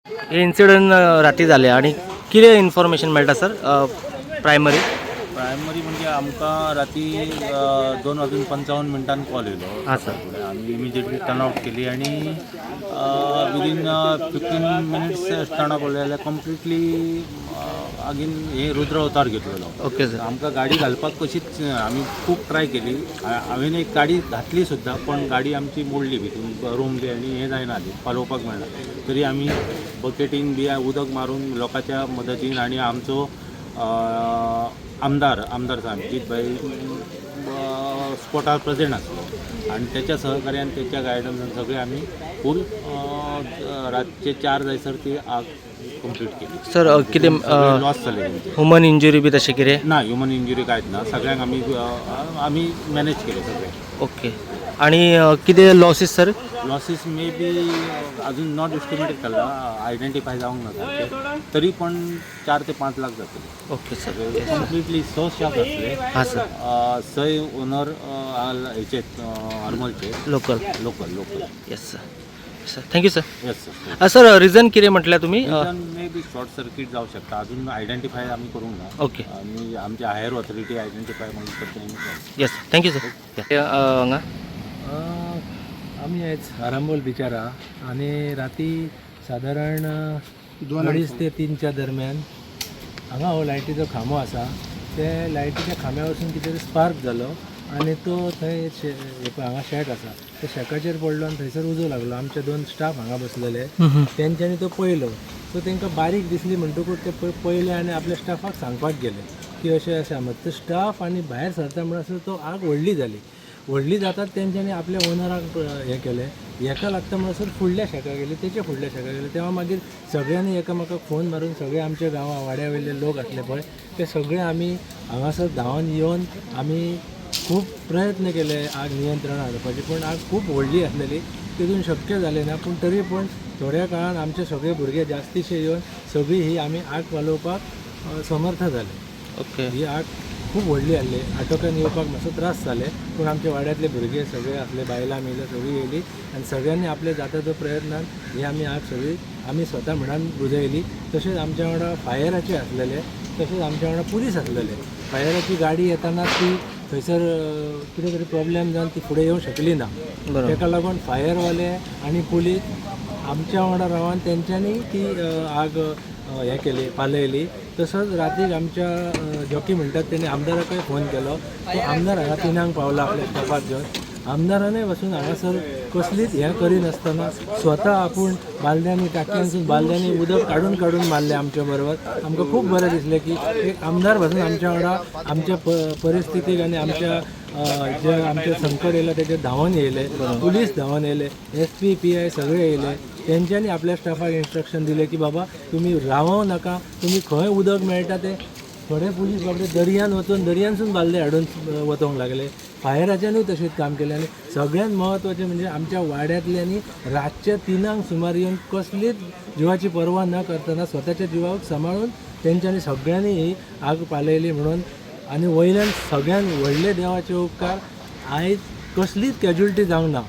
हे इन्सिडंट राती जाले आणि कितें इन्फॉर्मेशन मेळटा सर प्रायमरी म्हणजे आमकां राती 2:55 कॉल येयलो. हां सर. आमी इमिजिएटली टर्न आउट केली आणि विदीन 15 मिनिट्स टर्न आउट जाल्यार कंप्लिटली आगीन हे रुद्र अवतार घेतलेलो. Okay sir. आमकां गाडी घालपाक कशीच आमी खूब ट्राय केली. हांवें एक गाडी घातली सुद्दां, पण गाडी आमची मोडली भितून रोमली आणि हे जायना पालोवपाक मेळना. तरी आमी बकेटीन बी उदक मारून लोकांच्या मदतीन आणि आमचो आमदार सांगीत भाई स्पॉटार प्रेझेंट आसलो आणि त्याच्या सहकार्यान त्याच्या गायडन्सान सगळे आम्ही फूल रातचे 4 जायसर ती आग कंप्लीट केली. सर कितें लॉस जाले ह्युमन इंजुरी बी तशें कितें ना. ह्युमन इंजुरी कांयच ना. सगळ्यांक आमी मॅनेज केले सगळे. ओके. आणि कितें लॉसीस सर? लॉसीस मे बी अजून नॉट एस्टिमेटेड केला, आयडेंटिफाय जावंक ना. तरी पण 4 ते 5 लाख जातले. Okay sir. कंप्लिटली 6 स्टाफ असले. हां सर. 6 ओनर हेचे हरमलचे local. Yes sir. Sir thank you sir. Yes sir. Sir reason कितें म्हटल्यार तुमी? मे बी शॉर्ट सर्किट जावं शकता. अजून आयडेंटिफाय आम्ही करूंक ना. ओके. आणि आमच्या हायर ऑथॉरिटी आयडेंटिफाय करता. Yes thank you sir. हांगा आम्ही आयज आरांबोल बिचार आहा आणि राती साधारण 2:30 ते 3च्या दरम्यान हांगा हो लायटीचो खांबो आसा. ते लायटीच्या खांब्या वचून कितें स्पार्क जालो आणि तो थंय हांगा शेक आसा त्या शेकाचेर पडलो आणि थंयसर उजो लागलो. आमचे 2 स्टाफ हांगा बसलेले, तेंच्यांनी तो पळयलो. सो तांकां बारीक दिसली म्हणटकूच ते पळयले आणि आपल्या स्टाफाक सांगपाक गेले की अशें अशें आसा. तो स्टाफ आणि भायर सरता म्हणसर तो आग व्हडली जातात तेंच्यांनी आपल्या ओनराक हें केलें. हेका लागता म्हणसर फुडल्या शेका गेले, तेच्या फुडल्या शेका गेले. तेव्हा मागीर सगळ्यांनी एकामेकाक फोन मारून सगळे आमच्या गांवा वाड्या वयले लोक आसले पळय ते सगळे आमी हांगासर धांवन येवन आमी खूब प्रयत्न केले आग नियंत्रणात हाडपाचे, पण आग खूब व्हडली आसलेली, तितून शक्य जालें ना. पूण तरी पण थोड्या काळान आमचे सगळे भुरगे जास्तीशे येवन सगळी ही आमी आग वालोवपाक समर्थ जाले. ओके. ही आग खूब व्हडली आहली. आटोक्यान येवपाक मातसो त्रास जाले, पूण आमचे वाड्यातले भुरगे सगळे असले, बायलां मिलं सगळीं येयली आनी सगळ्यांनी आपले जाता तो प्रयत्नान ही आमी आग सगळी आमी स्वता म्हणान बुजयली. तशेंच आमच्या वांगडा फायराचे आसलेले, तशेंच आमच्या वांगडा पुलीस आसलेले. फायराची गाडी येताना ती थंयसर कितें तरी प्रॉब्लेम जावन ती फुडें येवंक शकली ना. ताका लागून फायरवाले आनी पुलीस आमच्या वांगडा रावन तेंच्यांनी ती आग हें केली, पालयली. तसोच रातीक आमच्या जॉकी म्हणटात तेणी आमदाराकय फोन केलो. तो आमदार हांगा 3 पावला आपल्या स्टाफाक घेवन. आमदारानय वचून हांगासर कसलीच हें करिनासतना स्वता आपूण बालद्यांनी टाकयांसून बालद्यांनी उदक काडून मारलें आमच्या बरोबर. आमकां खूब बरें दिसलें की एक आमदार वचून आमच्या वांगडा आमच्या परिस्थितीक आनी आमच्या जे आमचे संकट येयलें तेजेर धांवन येयले. पुलीस धांवन येयले, SP PI सगळे येयले. तेंच्यांनी आपल्या स्टाफाक इन्स्ट्रक्शन दिले की बाबा तुमी रावों नाका, तुमी खंय उदक मेळटा ते. थोडे पुलीस बाबडे दर्यान वचून दर्यानसून बालदे हाडून वचोंक लागले. फायराच्यांनीय तशेंच काम केलें. आनी सगळ्यांत म्हत्वाचें म्हणजे आमच्या वाड्यांतल्यांनी रातचे 3 सुमार येवन कसलीच जिवाची पर्वा न करतना स्वताच्या जिवाक सांबाळून तेंच्यांनी सगळ्यांनी ही आग पालयली म्हणून. आनी वयल्यान सगळ्यांत व्हडले देवाचे उपकार. आयज कसलीच कॅज्युलिटी जावंक ना.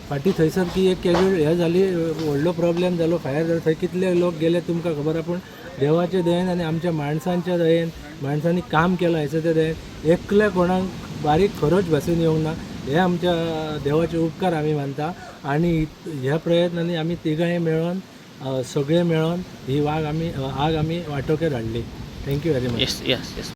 फाटीं थंयसर की एक हें जाली, व्हडलो प्रॉब्लेम जालो, फायर जालो, थंय कितले लोक गेले तुमकां खबर आहा. पूण देवाचे दयेन आनी आमच्या माणसांच्या दयेन, माणसांनी काम केलां हेच्या दयेन एकल्या कोणाक बारीक खरोच भासून येवंक ना. हे आमच्या देवाचे उपकार आमी मानता. आनी ह्या प्रयत्नांनी आमी तिगांय मेळोन सगळे मेळोन ही आग आमी वाटोक्यार हाडली. Thank you very much. Yes yes yes.